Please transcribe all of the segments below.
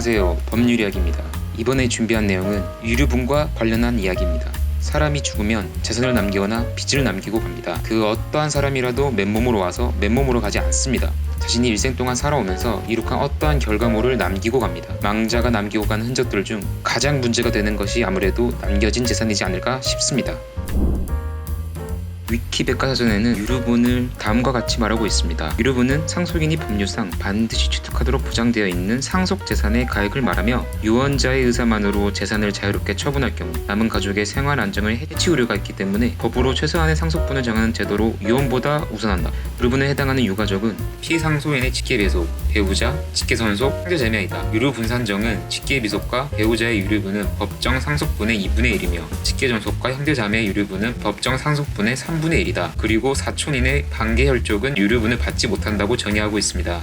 안녕하세요. 법률이야기입니다. 이번에 준비한 내용은 유류분과 관련한 이야기입니다. 사람이 죽으면 재산을 남기거나 빚을 남기고 갑니다. 그 어떠한 사람이라도 맨몸으로 와서 맨몸으로 가지 않습니다. 자신이 일생 동안 살아오면서 이룩한 어떠한 결과물을 남기고 갑니다. 망자가 남기고 간 흔적들 중 가장 문제가 되는 것이 아무래도 남겨진 재산이지 않을까 싶습니다. 위키백과사전에는 유류분을 다음과 같이 말하고 있습니다. 유류분은 상속인이 법률상 반드시 취득하도록 보장되어 있는 상속재산의 가액을 말하며 유언자의 의사만으로 재산을 자유롭게 처분할 경우 남은 가족의 생활 안정을 해치 우려가 있기 때문에 법으로 최소한의 상속분을 정하는 제도로 유언보다 우선한다. 유류분에 해당하는 유가족은 피상속인의 직계배속, 배우자, 직계손속, 형제자매이다. 유류분산정은 직계비속과 배우자의 유류분은 법정 상속분의 2분의 1이며 직계존속과 형제자매의 유류분은 법정 상속분의 3분의 1이다. 그리고 사촌인의 반계혈족은 유류분을 받지 못한다고 정의하고 있습니다.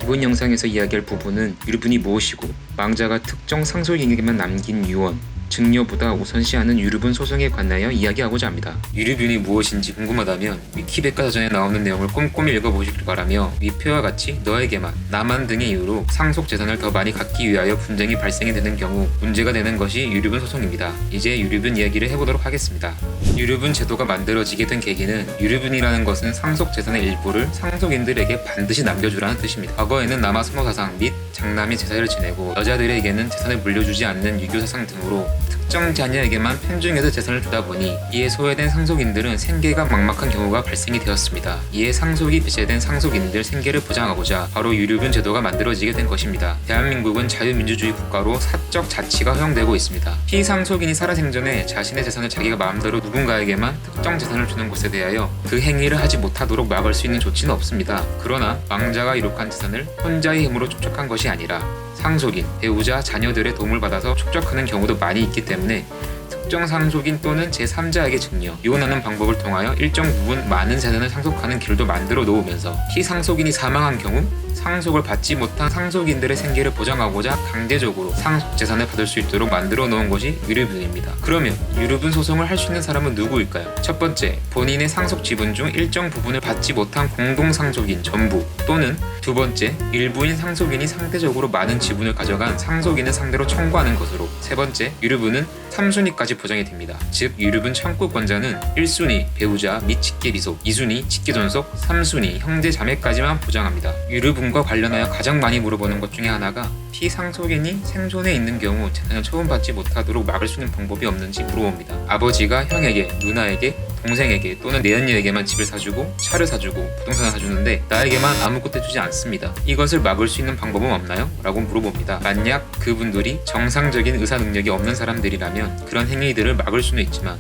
이번 영상에서 이야기할 부분은 유류분이 무엇이고 망자가 특정 상속인에게만 남긴 유언, 증여보다 우선시하는 유류분 소송에 관하여 이야기하고자 합니다. 유류분이 무엇인지 궁금하다면 위키백과사전에 나오는 내용을 꼼꼼히 읽어보시길 바라며 위표와 같이 너에게만, 나만 등의 이유로 상속재산을 더 많이 갖기 위하여 분쟁이 발생이 되는 경우 문제가 되는 것이 유류분 소송입니다. 이제 유류분 이야기를 해보도록 하겠습니다. 유류분 제도가 만들어지게 된 계기는 유류분이라는 것은 상속재산의 일부를 상속인들에게 반드시 남겨주라는 뜻입니다. 과거에는 남아 선호사상 및 장남이 제사를 지내고 여자들에게는 재산을 물려주지 않는 유교사상 등으로 특정 자녀에게만 편중해서 재산을 주다 보니 이에 소외된 상속인들은 생계가 막막한 경우가 발생이 되었습니다. 이에 상속이 배제된 상속인들 생계를 보장하고자 바로 유류분 제도가 만들어지게 된 것입니다. 대한민국은 자유민주주의 국가로 사적 자치가 허용되고 있습니다. 피상속인이 살아생전에 자신의 재산을 자기가 마음대로 누군가에게만 특정 재산을 주는 것에 대하여 그 행위를 하지 못하도록 막을 수 있는 조치는 없습니다. 그러나 망자가 이룩한 재산을 혼자의 힘으로 축적한 것이 아니라 상속인, 배우자, 자녀들의 도움을 받아서 축적하는 경우도 많이 있기 때문에 특정 상속인 또는 제3자에게 증여, 이혼하는 방법을 통하여 일정 부분 많은 재산을 상속하는 길도 만들어 놓으면서 피상속인이 사망한 경우 상속을 받지 못한 상속인들의 생계를 보장하고자 강제적으로 상속재산을 받을 수 있도록 만들어 놓은 것이 유류분입니다. 그러면 유류분 소송을 할 수 있는 사람은 누구일까요? 첫 번째, 본인의 상속 지분 중 일정 부분을 받지 못한 공동상속인 전부, 또는 두 번째, 일부인 상속인이 상대적으로 많은 지분을 가져간 상속인을 상대로 청구하는 것으로, 세 번째, 유류분은 3순위까지 보장이 됩니다. 즉 유류분 청구권자는 1순위 배우자 및 직계비속, 2순위 직계존속, 3순위 형제 자매까지만 보장합니다. 유류분과 관련하여 가장 많이 물어보는 것 중에 하나가 피상속인이 생존해 있는 경우 재산을 처분받지 못하도록 막을 수 있는 방법이 없는지 물어봅니다. 아버지가 형에게, 누나에게, 동생에게 또는 내연녀에게만 집을 사주고 차를 사주고 부동산을 사주는데 나에게만 아무것도 해주지 않습니다. 이것을 막을 수 있는 방법은 없나요? 라고 물어봅니다. 만약 그분들이 정상적인 의사 능력이 없는 사람들이라면 그런 행위들을 막을 수는 있지만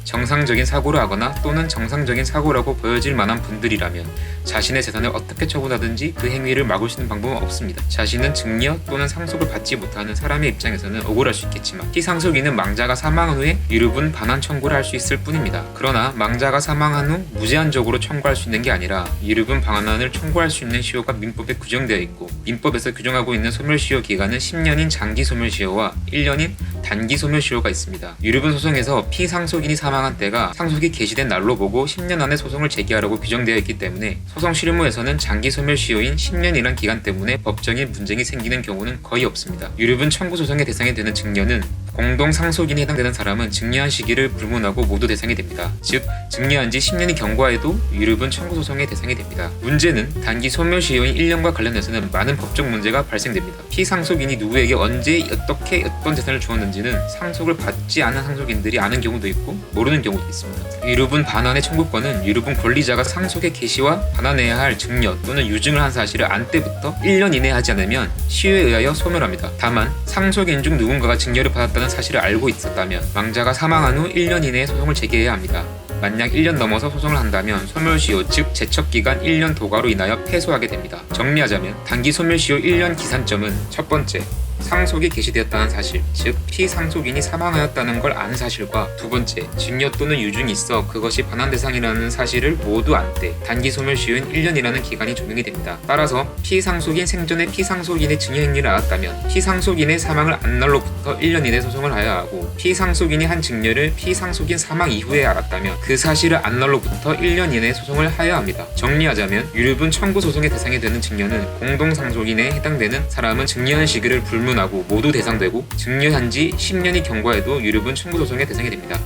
정상적인 사고를 하거나 또는 정상적인 사고라고 보여질 만한 분들이라면 자신의 재산을 어떻게 처분하든지 그 행위를 막을 수 있는 방법은 없습니다. 자신은 증여 또는 상속을 받지 못하는 사람의 입장에서는 억울할 수 있겠지만 피상속인은 망자가 사망한 후에 유류분 반환 청구를 할 수 있을 뿐입니다. 그러나 망자가 사망한 후 무제한적으로 청구할 수 있는 게 아니라 유류분 반환을 청구할 수 있는 시효가 민법에 규정되어 있고 민법에서 규정하고 있는 소멸시효 기간은 10년인 장기 소멸시효와 1년인 단기 소멸시효가 있습니다. 유류분 소송에서 피상속인이 사망한 때가 상속이 개시된 날로 보고 10년 안에 소송을 제기하라고 규정되어 있기 때문에 소송 실무에서는 장기 소멸시효인 10년이란 기간 때문에 법적인 분쟁이 생기는 경우는 거의 없습니다. 유류분 청구 소송의 대상이 되는 증여는 공동 상속인에 해당되는 사람은 증여한 시기를 불문하고 모두 대상이 됩니다. 즉 증여한 지 10년이 경과해도 유류분 청구 소송의 대상이 됩니다. 문제는 단기 소멸시효인 1년과 관련해서는 많은 법적 문제가 발생됩니다. 피상속인이 누구에게 언제 어떻게 어떤 재산을 주었는지는 상속을 받지 않은 상속인들이 아는 경우도 있고 모르는 경우도 있습니다. 유류분 반환의 청구권은 유류분 권리자가 상속의 개시와 반환해야 할 증여 또는 유증을 한 사실을 안 때부터 1년 이내에 하지 않으면 시효에 의하여 소멸합니다. 다만 상속인 중 누군가가 증여를 받았다는 사실을 알고 있었다면 망자가 사망한 후 1년 이내에 소송을 제기해야 합니다. 만약 1년 넘어서 소송을 한다면 소멸시효 즉 제척기간 1년 도과로 인하여 패소하게 됩니다. 정리하자면 단기 소멸시효 1년 기산점은 첫 번째, 상속이 개시되었다는 사실, 즉 피상속인이 사망하였다는 걸 아는 사실과 두 번째, 증여 또는 유증이 있어 그것이 반환 대상이라는 사실을 모두 안 때 단기 소멸시효인 1년이라는 기간이 적용이 됩니다. 따라서 피상속인 생전에 피상속인의 증여 행위를 알았다면 피상속인의 사망을 안 날로부터 1년 이내 소송을 하여야 하고, 피상속인이 한 증여를 피상속인 사망 이후에 알았다면 그 사실을 안 날로부터 1년 이내 소송을 하여야 합니다. 정리하자면 유류분 청구 소송의 대상이 되는 증여는 공동상속인에 해당되는 사람은 증여한 시기를 불문하고 모두 대상되고, 증여한 지 10년이 경과해도 유류분 청구 소송의 대상이 됩니다.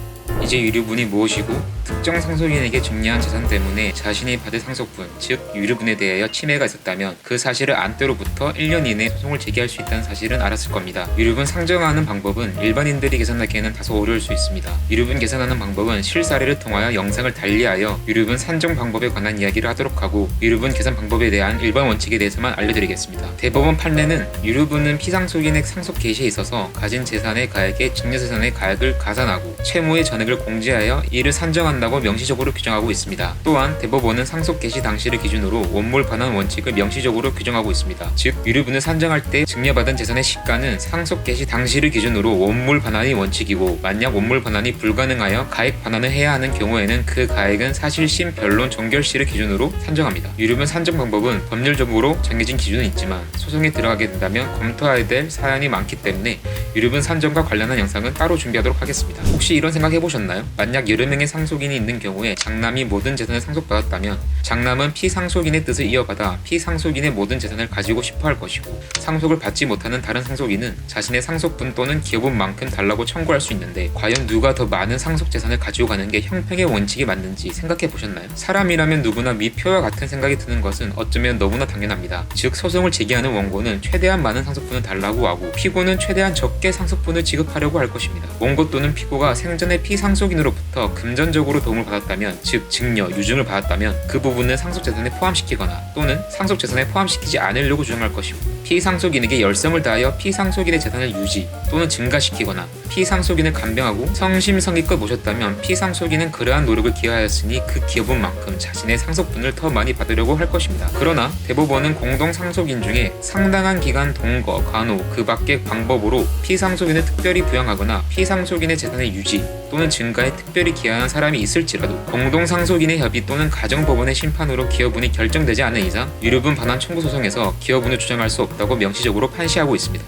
이제 유류분이 무엇이고, 특정 상속인에게 증여한 재산 때문에 자신이 받을 상속분, 즉 유류분에 대하여 침해가 있었다면 그 사실을 안 때로부터 1년 이내에 소송을 제기할 수 있다는 사실은 알았을 겁니다. 유류분 상정하는 방법은 일반인들이 계산하기에는 다소 어려울 수 있습니다. 유류분 계산하는 방법은 실사례를 통하여 영상을 달리하여 유류분 산정 방법에 관한 이야기를 하도록 하고, 유류분 계산 방법에 대한 일반 원칙에 대해서만 알려드리겠습니다. 대법원 판례는 유류분은 피상속인의 상속 개시에 있어서 가진 재산의 가액에 증여재산의 가액을 가산하고 채무의 전액을 공제하여 이를 산정한다고 명시적으로 규정하고 있습니다. 또한 대법원은 상속 개시 당시를 기준으로 원몰 반환 원칙을 명시적으로 규정하고 있습니다. 즉 유류분을 산정할 때 증여받은 재산의 시가는 상속 개시 당시를 기준으로 원몰 반환이 원칙이고, 만약 원몰 반환이 불가능하여 가액 반환을 해야 하는 경우에는 그 가액은 사실심 변론 종결시를 기준으로 산정합니다. 유류분 산정 방법은 법률적으로 정해진 기준은 있지만 소송에 들어가게 된다면 검토해야 될 사안이 많기 때문에 유류분 산정과 관련한 영상은 따로 준비하도록 하겠습니다. 혹시 이런 생각 해보셨나요? 만약 여러 명의 상속인이 있는 경우에 장남이 모든 재산을 상속받았다면 장남은 피상속인의 뜻을 이어받아 피상속인의 모든 재산을 가지고 싶어 할 것이고, 상속을 받지 못하는 다른 상속인은 자신의 상속분 또는 기여분만큼 달라고 청구할 수 있는데, 과연 누가 더 많은 상속 재산을 가지고 가는 게 형평의 원칙이 맞는지 생각해 보셨나요? 사람이라면 누구나 미표와 같은 생각이 드는 것은 어쩌면 너무나 당연합니다. 즉 소송을 제기하는 원고는 최대한 많은 상속분을 달라고 하고, 피고는 최대한 적게 상속분을 지급하려고 할 것입니다. 원고 또는 피고가 생전에 피상속인으로부터 금전적으로 도움을 받았다면, 즉 증여, 유증을 받았다면 그 부분을 상속재산에 포함시키거나 또는 상속재산에 포함시키지 않으려고 주장할 것이고, 피상속인에게 열성을 다하여 피상속인의 재산을 유지 또는 증가시키거나 피상속인을 간병하고 성심성의껏 모셨다면 피상속인은 그러한 노력을 기하였으니 그 기여분만큼 자신의 상속분을 더 많이 받으려고 할 것입니다. 그러나 대법원은 공동상속인 중에 상당한 기간 동거, 간호, 그 밖의 방법으로 피상속인을 특별히 부양하거나 피상속인의 재산의 유지 또는 증가에 특별히 기여하는 사람이 있을지라도 공동상속인의 협의 또는 가정법원의 심판으로 기여분이 결정되지 않은 이상 유류분 반환 청구 소송에서 기여분을 주장할 수 없다고 명시적으로 판시하고 있습니다.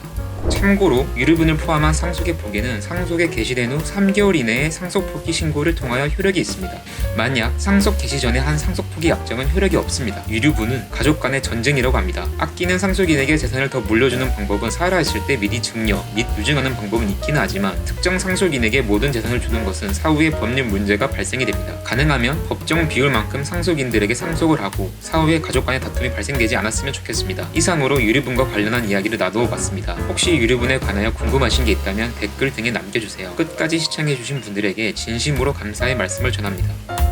참고로 유류분을 포함한 상속의 포기는 상속에 개시된 후 3개월 이내에 상속 포기 신고를 통하여 효력이 있습니다. 만약 상속 개시 전에 한 상속 포기 약정은 효력이 없습니다. 유류분은 가족 간의 전쟁이라고 합니다. 아끼는 상속인에게 재산을 더 물려주는 방법은 살아있을 때 미리 증여 및 유증하는 방법은 있기는 하지만, 특정 상속인에게 모든 재산을 주는 것은 사후에 법률 문제가 발생이 됩니다. 가능하면 법정 비율만큼 상속인들에게 상속을 하고 사후에 가족 간의 다툼이 발생되지 않았으면 좋겠습니다. 이상으로 유류분과 관련한 이야기를 나누어 봤습니다. 혹시 유류분에 관하여 궁금하신 게 있다면 댓글 등에 남겨주세요. 끝까지 시청해주신 분들에게 진심으로 감사의 말씀을 전합니다.